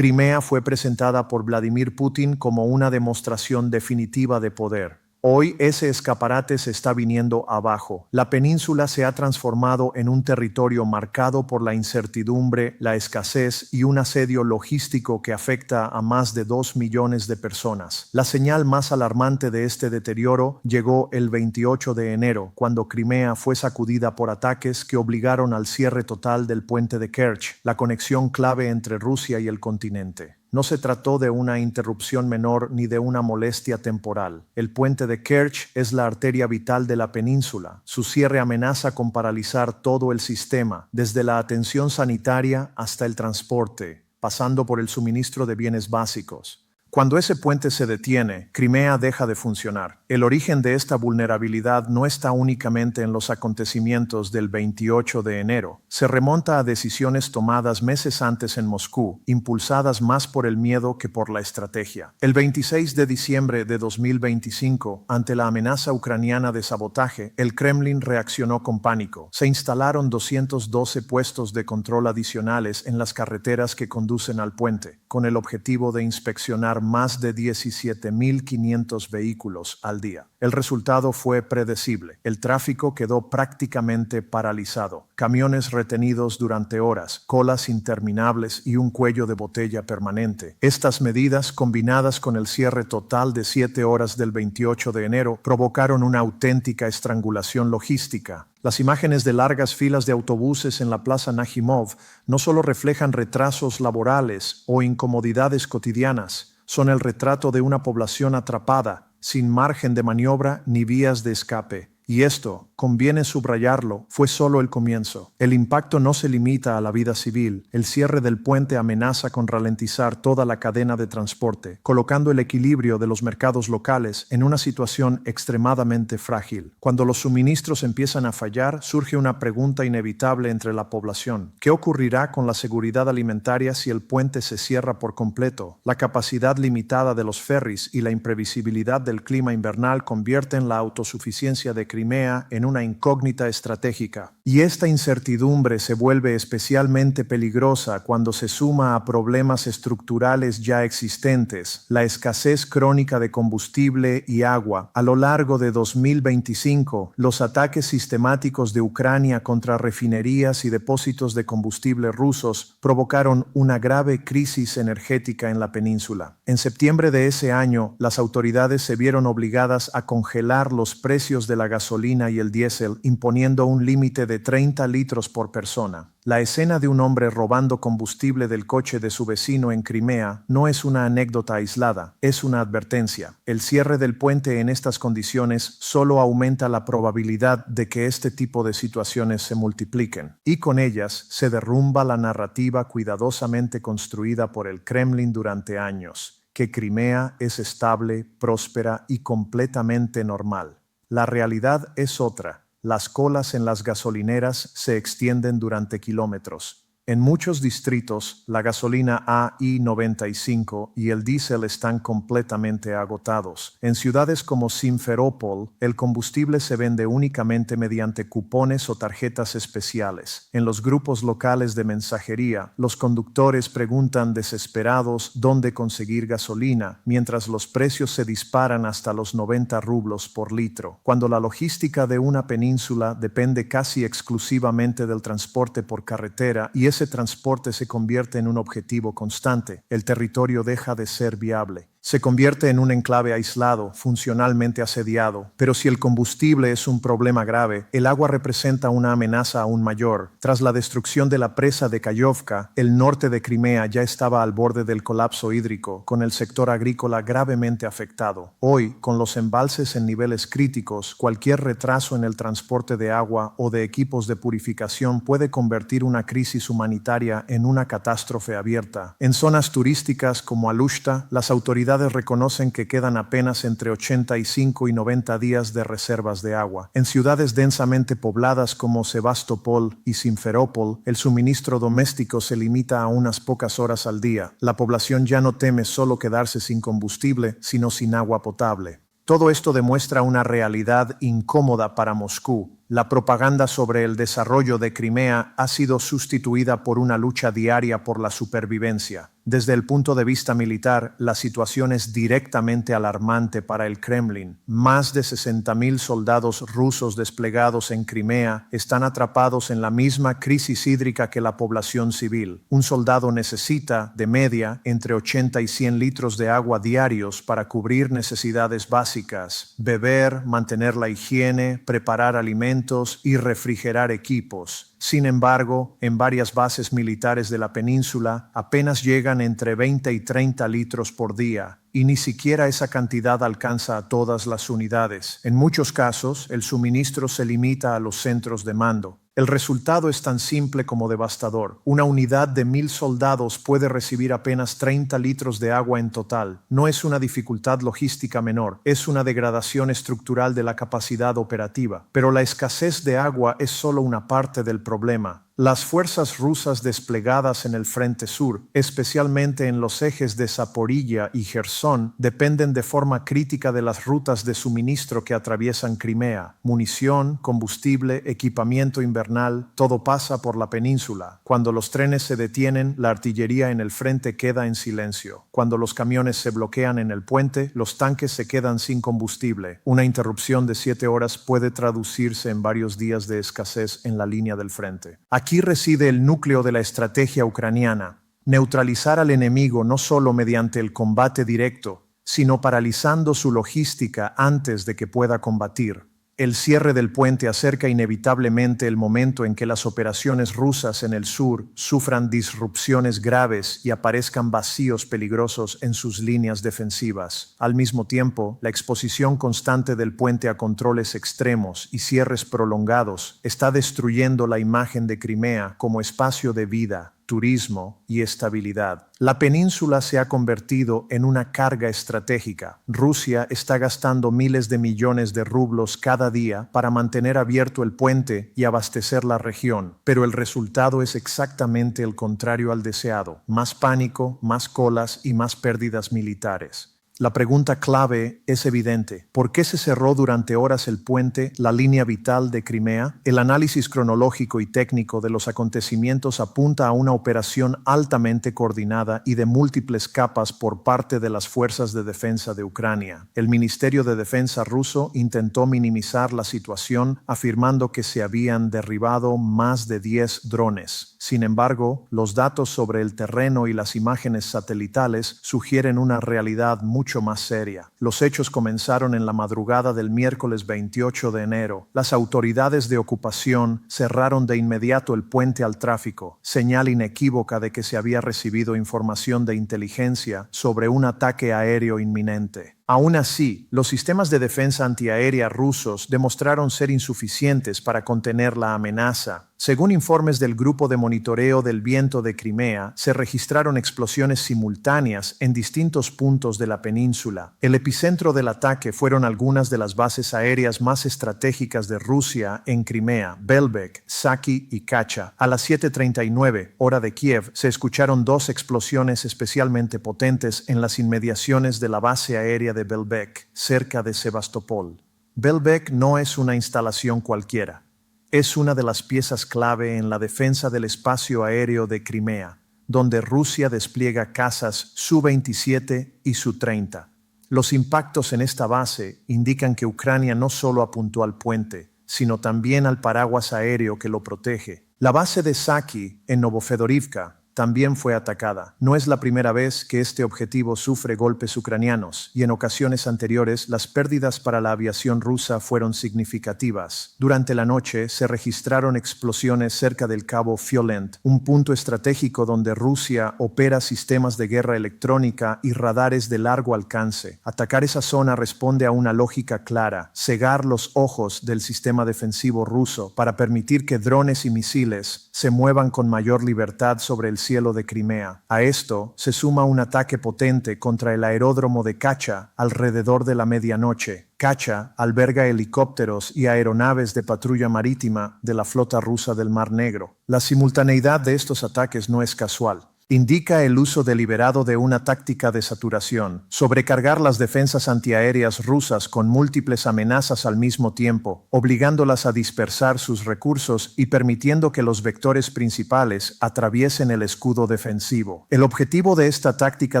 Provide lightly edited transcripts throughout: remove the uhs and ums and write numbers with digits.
Crimea fue presentada por Vladimir Putin como una demostración definitiva de poder. Hoy ese escaparate se está viniendo abajo. La península se ha transformado en un territorio marcado por la incertidumbre, la escasez y un asedio logístico que afecta a más de 2 millones de personas. La señal más alarmante de este deterioro llegó el 28 de enero, cuando Crimea fue sacudida por ataques que obligaron al cierre total del puente de Kerch, la conexión clave entre Rusia y el continente. No se trató de una interrupción menor ni de una molestia temporal. El puente de Kerch es la arteria vital de la península. Su cierre amenaza con paralizar todo el sistema, desde la atención sanitaria hasta el transporte, pasando por el suministro de bienes básicos. Cuando ese puente se detiene, Crimea deja de funcionar. El origen de esta vulnerabilidad no está únicamente en los acontecimientos del 28 de enero. Se remonta a decisiones tomadas meses antes en Moscú, impulsadas más por el miedo que por la estrategia. El 26 de diciembre de 2025, ante la amenaza ucraniana de sabotaje, el Kremlin reaccionó con pánico. Se instalaron 212 puestos de control adicionales en las carreteras que conducen al puente, con el objetivo de inspeccionar más de 17.500 vehículos al día. El resultado fue predecible. El tráfico quedó prácticamente paralizado. Camiones retenidos durante horas, colas interminables y un cuello de botella permanente. Estas medidas, combinadas con el cierre total de 7 horas del 28 de enero, provocaron una auténtica estrangulación logística. Las imágenes de largas filas de autobuses en la Plaza Najimov no solo reflejan retrasos laborales o incomodidades cotidianas, son el retrato de una población atrapada, sin margen de maniobra ni vías de escape. Y esto, conviene subrayarlo, fue solo el comienzo. El impacto no se limita a la vida civil. El cierre del puente amenaza con ralentizar toda la cadena de transporte, colocando el equilibrio de los mercados locales en una situación extremadamente frágil. Cuando los suministros empiezan a fallar, surge una pregunta inevitable entre la población. ¿Qué ocurrirá con la seguridad alimentaria si el puente se cierra por completo? La capacidad limitada de los ferries y la imprevisibilidad del clima invernal convierten la autosuficiencia de Crimea en una incógnita estratégica. Y esta incertidumbre se vuelve especialmente peligrosa cuando se suma a problemas estructurales ya existentes, la escasez crónica de combustible y agua. A lo largo de 2025, los ataques sistemáticos de Ucrania contra refinerías y depósitos de combustible rusos provocaron una grave crisis energética en la península. En septiembre de ese año, las autoridades se vieron obligadas a congelar los precios de la gasolina y el diésel, imponiendo un límite de 30 litros por persona. La escena de un hombre robando combustible del coche de su vecino en Crimea no es una anécdota aislada, es una advertencia. El cierre del puente en estas condiciones solo aumenta la probabilidad de que este tipo de situaciones se multipliquen, y con ellas se derrumba la narrativa cuidadosamente construida por el Kremlin durante años, que Crimea es estable, próspera y completamente normal. La realidad es otra. Las colas en las gasolineras se extienden durante kilómetros. En muchos distritos, la gasolina AI-95 y el diésel están completamente agotados. En ciudades como Simferópol, el combustible se vende únicamente mediante cupones o tarjetas especiales. En los grupos locales de mensajería, los conductores preguntan desesperados dónde conseguir gasolina, mientras los precios se disparan hasta los 90 rublos por litro. Cuando la logística de una península depende casi exclusivamente del transporte por carretera y ese transporte se convierte en un objetivo constante, el territorio deja de ser viable. Se convierte en un enclave aislado, funcionalmente asediado. Pero si el combustible es un problema grave, el agua representa una amenaza aún mayor. Tras la destrucción de la presa de Kayovka, el norte de Crimea ya estaba al borde del colapso hídrico, con el sector agrícola gravemente afectado. Hoy, con los embalses en niveles críticos, cualquier retraso en el transporte de agua o de equipos de purificación puede convertir una crisis humanitaria en una catástrofe abierta. En zonas turísticas como Alushta, las autoridades reconocen que quedan apenas entre 85 y 90 días de reservas de agua. En ciudades densamente pobladas como Sebastopol y Simferópol, el suministro doméstico se limita a unas pocas horas al día. La población ya no teme solo quedarse sin combustible, sino sin agua potable. Todo esto demuestra una realidad incómoda para Moscú. La propaganda sobre el desarrollo de Crimea ha sido sustituida por una lucha diaria por la supervivencia. Desde el punto de vista militar, la situación es directamente alarmante para el Kremlin. Más de 60.000 soldados rusos desplegados en Crimea están atrapados en la misma crisis hídrica que la población civil. Un soldado necesita, de media, entre 80 y 100 litros de agua diarios para cubrir necesidades básicas: beber, mantener la higiene, preparar alimentos y refrigerar equipos. Sin embargo, en varias bases militares de la península apenas llegan entre 20 y 30 litros por día, y ni siquiera esa cantidad alcanza a todas las unidades. En muchos casos, el suministro se limita a los centros de mando. El resultado es tan simple como devastador. Una unidad de 1.000 soldados puede recibir apenas 30 litros de agua en total. No es una dificultad logística menor, es una degradación estructural de la capacidad operativa. Pero la escasez de agua es solo una parte del problema. Las fuerzas rusas desplegadas en el frente sur, especialmente en los ejes de Zaporilla y Jersón, dependen de forma crítica de las rutas de suministro que atraviesan Crimea. Munición, combustible, equipamiento invernal, todo pasa por la península. Cuando los trenes se detienen, la artillería en el frente queda en silencio. Cuando los camiones se bloquean en el puente, los tanques se quedan sin combustible. Una interrupción de 7 horas puede traducirse en varios días de escasez en la línea del frente. Aquí reside el núcleo de la estrategia ucraniana: neutralizar al enemigo no solo mediante el combate directo, sino paralizando su logística antes de que pueda combatir. El cierre del puente acerca inevitablemente el momento en que las operaciones rusas en el sur sufran disrupciones graves y aparezcan vacíos peligrosos en sus líneas defensivas. Al mismo tiempo, la exposición constante del puente a controles extremos y cierres prolongados está destruyendo la imagen de Crimea como espacio de vida, turismo y estabilidad. La península se ha convertido en una carga estratégica. Rusia está gastando miles de millones de rublos cada día para mantener abierto el puente y abastecer la región, pero el resultado es exactamente el contrario al deseado: más pánico, más colas y más pérdidas militares. La pregunta clave es evidente: ¿por qué se cerró durante horas el puente, la línea vital de Crimea? El análisis cronológico y técnico de los acontecimientos apunta a una operación altamente coordinada y de múltiples capas por parte de las fuerzas de defensa de Ucrania. El Ministerio de Defensa ruso intentó minimizar la situación, afirmando que se habían derribado más de 10 drones. Sin embargo, los datos sobre el terreno y las imágenes satelitales sugieren una realidad mucho más seria. Los hechos comenzaron en la madrugada del miércoles 28 de enero. Las autoridades de ocupación cerraron de inmediato el puente al tráfico, señal inequívoca de que se había recibido información de inteligencia sobre un ataque aéreo inminente. Aún así, los sistemas de defensa antiaérea rusos demostraron ser insuficientes para contener la amenaza. Según informes del Grupo de Monitoreo del Viento de Crimea, se registraron explosiones simultáneas en distintos puntos de la península. El epicentro del ataque fueron algunas de las bases aéreas más estratégicas de Rusia en Crimea: Belbek, Saki y Kacha. A las 7:39, hora de Kiev, se escucharon 2 explosiones especialmente potentes en las inmediaciones de la base aérea de Belbek, cerca de Sebastopol. Belbek no es una instalación cualquiera. Es una de las piezas clave en la defensa del espacio aéreo de Crimea, donde Rusia despliega cazas Su-27 y Su-30. Los impactos en esta base indican que Ucrania no solo apuntó al puente, sino también al paraguas aéreo que lo protege. La base de Saki, en Novofedorivka, también fue atacada. No es la primera vez que este objetivo sufre golpes ucranianos, y en ocasiones anteriores las pérdidas para la aviación rusa fueron significativas. Durante la noche se registraron explosiones cerca del cabo Fiolent, un punto estratégico donde Rusia opera sistemas de guerra electrónica y radares de largo alcance. Atacar esa zona responde a una lógica clara: cegar los ojos del sistema defensivo ruso para permitir que drones y misiles se muevan con mayor libertad sobre el cielo de Crimea. A esto se suma un ataque potente contra el aeródromo de Kacha alrededor de la medianoche. Kacha alberga helicópteros y aeronaves de patrulla marítima de la flota rusa del Mar Negro. La simultaneidad de estos ataques no es casual. Indica el uso deliberado de una táctica de saturación, sobrecargar las defensas antiaéreas rusas con múltiples amenazas al mismo tiempo, obligándolas a dispersar sus recursos y permitiendo que los vectores principales atraviesen el escudo defensivo. El objetivo de esta táctica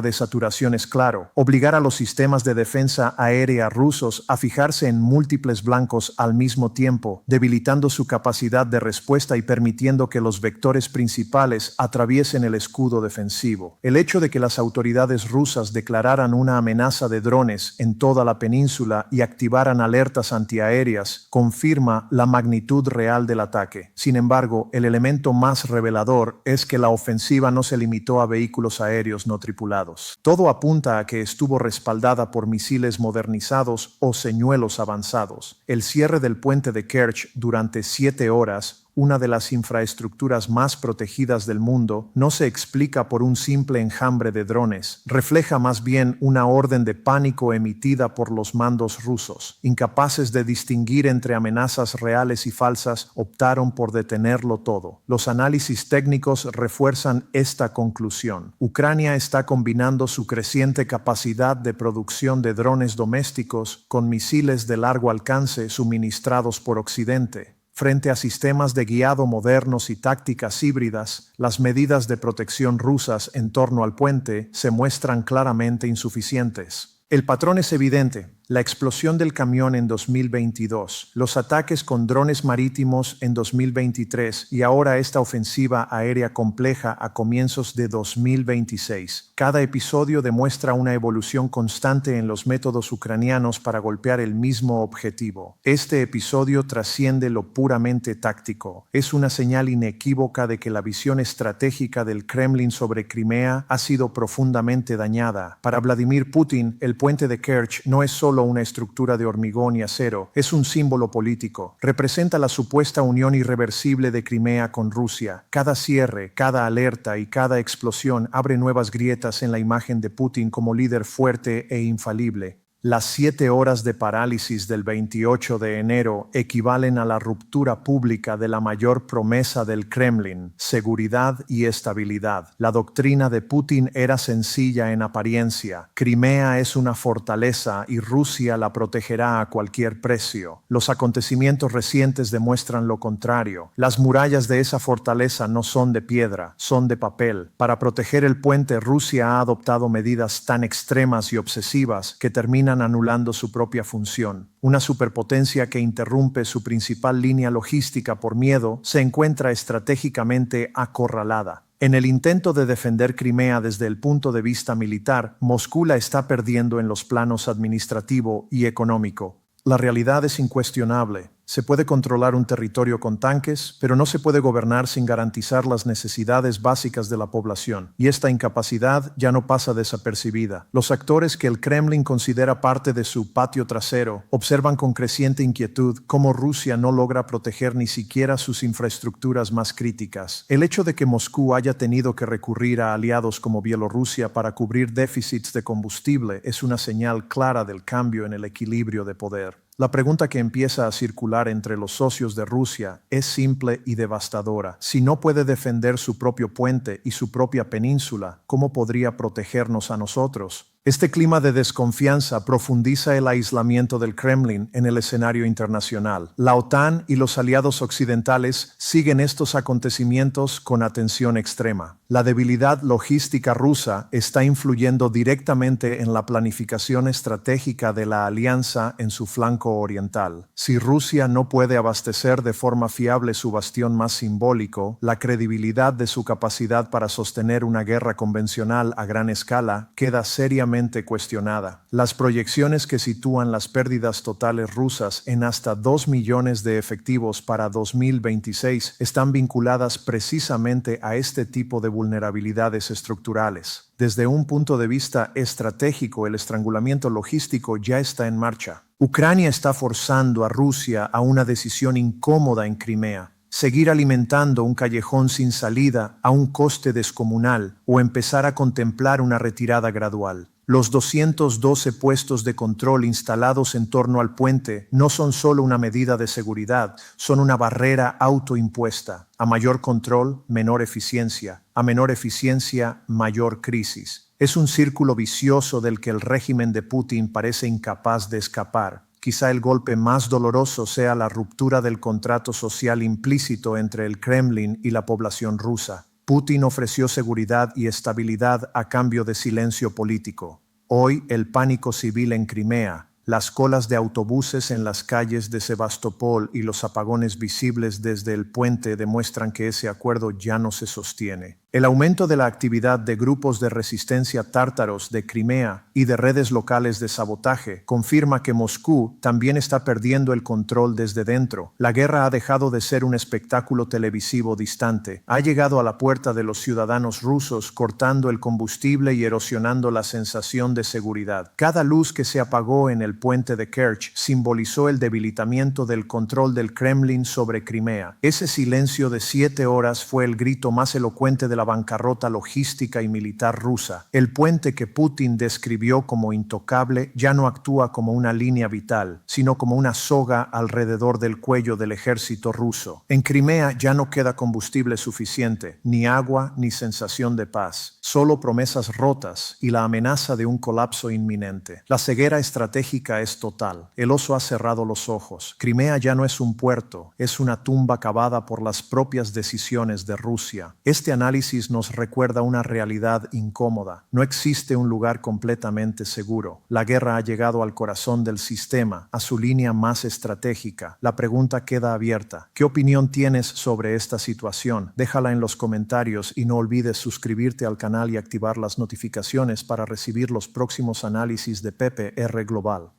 de saturación es claro: obligar a los sistemas de defensa aérea rusos a fijarse en múltiples blancos al mismo tiempo, debilitando su capacidad de respuesta y permitiendo que los vectores principales atraviesen el escudo defensivo. El hecho de que las autoridades rusas declararan una amenaza de drones en toda la península y activaran alertas antiaéreas confirma la magnitud real del ataque. Sin embargo, el elemento más revelador es que la ofensiva no se limitó a vehículos aéreos no tripulados. Todo apunta a que estuvo respaldada por misiles modernizados o señuelos avanzados. El cierre del puente de Kerch durante 7 horas, una de las infraestructuras más protegidas del mundo, no se explica por un simple enjambre de drones. Refleja más bien una orden de pánico emitida por los mandos rusos. Incapaces de distinguir entre amenazas reales y falsas, optaron por detenerlo todo. Los análisis técnicos refuerzan esta conclusión. Ucrania está combinando su creciente capacidad de producción de drones domésticos con misiles de largo alcance suministrados por Occidente. Frente a sistemas de guiado modernos y tácticas híbridas, las medidas de protección rusas en torno al puente se muestran claramente insuficientes. El patrón es evidente: la explosión del camión en 2022, los ataques con drones marítimos en 2023 y ahora esta ofensiva aérea compleja a comienzos de 2026. Cada episodio demuestra una evolución constante en los métodos ucranianos para golpear el mismo objetivo. Este episodio trasciende lo puramente táctico. Es una señal inequívoca de que la visión estratégica del Kremlin sobre Crimea ha sido profundamente dañada. Para Vladimir Putin, el puente de Kerch no es solo una estructura de hormigón y acero, es un símbolo político. Representa la supuesta unión irreversible de Crimea con Rusia. Cada cierre, cada alerta y cada explosión abre nuevas grietas en la imagen de Putin como líder fuerte e infalible. Las 7 horas de parálisis del 28 de enero equivalen a la ruptura pública de la mayor promesa del Kremlin: seguridad y estabilidad. La doctrina de Putin era sencilla en apariencia: Crimea es una fortaleza y Rusia la protegerá a cualquier precio. Los acontecimientos recientes demuestran lo contrario. Las murallas de esa fortaleza no son de piedra, son de papel. Para proteger el puente, Rusia ha adoptado medidas tan extremas y obsesivas que terminan anulando su propia función. Una superpotencia que interrumpe su principal línea logística por miedo se encuentra estratégicamente acorralada. En el intento de defender Crimea desde el punto de vista militar, Moscú la está perdiendo en los planos administrativo y económico. La realidad es incuestionable. Se puede controlar un territorio con tanques, pero no se puede gobernar sin garantizar las necesidades básicas de la población. Y esta incapacidad ya no pasa desapercibida. Los actores que el Kremlin considera parte de su patio trasero observan con creciente inquietud cómo Rusia no logra proteger ni siquiera sus infraestructuras más críticas. El hecho de que Moscú haya tenido que recurrir a aliados como Bielorrusia para cubrir déficits de combustible es una señal clara del cambio en el equilibrio de poder. La pregunta que empieza a circular entre los socios de Rusia es simple y devastadora. Si no puede defender su propio puente y su propia península, ¿cómo podría protegernos a nosotros? Este clima de desconfianza profundiza el aislamiento del Kremlin en el escenario internacional. La OTAN y los aliados occidentales siguen estos acontecimientos con atención extrema. La debilidad logística rusa está influyendo directamente en la planificación estratégica de la alianza en su flanco oriental. Si Rusia no puede abastecer de forma fiable su bastión más simbólico, la credibilidad de su capacidad para sostener una guerra convencional a gran escala queda seriamente cuestionada. Las proyecciones que sitúan las pérdidas totales rusas en hasta 2 millones de efectivos para 2026 están vinculadas precisamente a este tipo de vulnerabilidades estructurales. Desde un punto de vista estratégico, el estrangulamiento logístico ya está en marcha. Ucrania está forzando a Rusia a una decisión incómoda en Crimea: seguir alimentando un callejón sin salida a un coste descomunal o empezar a contemplar una retirada gradual. Los 212 puestos de control instalados en torno al puente no son solo una medida de seguridad, son una barrera autoimpuesta. A mayor control, menor eficiencia. A menor eficiencia, mayor crisis. Es un círculo vicioso del que el régimen de Putin parece incapaz de escapar. Quizá el golpe más doloroso sea la ruptura del contrato social implícito entre el Kremlin y la población rusa. Putin ofreció seguridad y estabilidad a cambio de silencio político. Hoy, el pánico civil en Crimea, las colas de autobuses en las calles de Sebastopol y los apagones visibles desde el puente demuestran que ese acuerdo ya no se sostiene. El aumento de la actividad de grupos de resistencia tártaros de Crimea y de redes locales de sabotaje confirma que Moscú también está perdiendo el control desde dentro. La guerra ha dejado de ser un espectáculo televisivo distante. Ha llegado a la puerta de los ciudadanos rusos, cortando el combustible y erosionando la sensación de seguridad. Cada luz que se apagó en el puente de Kerch simbolizó el debilitamiento del control del Kremlin sobre Crimea. Ese silencio de 7 horas fue el grito más elocuente de la bancarrota logística y militar rusa. El puente que Putin describió como intocable ya no actúa como una línea vital, sino como una soga alrededor del cuello del ejército ruso. En Crimea ya no queda combustible suficiente, ni agua ni sensación de paz, solo promesas rotas y la amenaza de un colapso inminente. La ceguera estratégica es total. El oso ha cerrado los ojos. Crimea ya no es un puerto, es una tumba cavada por las propias decisiones de Rusia. Este análisis nos recuerda una realidad incómoda. No existe un lugar completamente seguro. La guerra ha llegado al corazón del sistema, a su línea más estratégica. La pregunta queda abierta. ¿Qué opinión tienes sobre esta situación? Déjala en los comentarios y no olvides suscribirte al canal y activar las notificaciones para recibir los próximos análisis de Pepe R Global.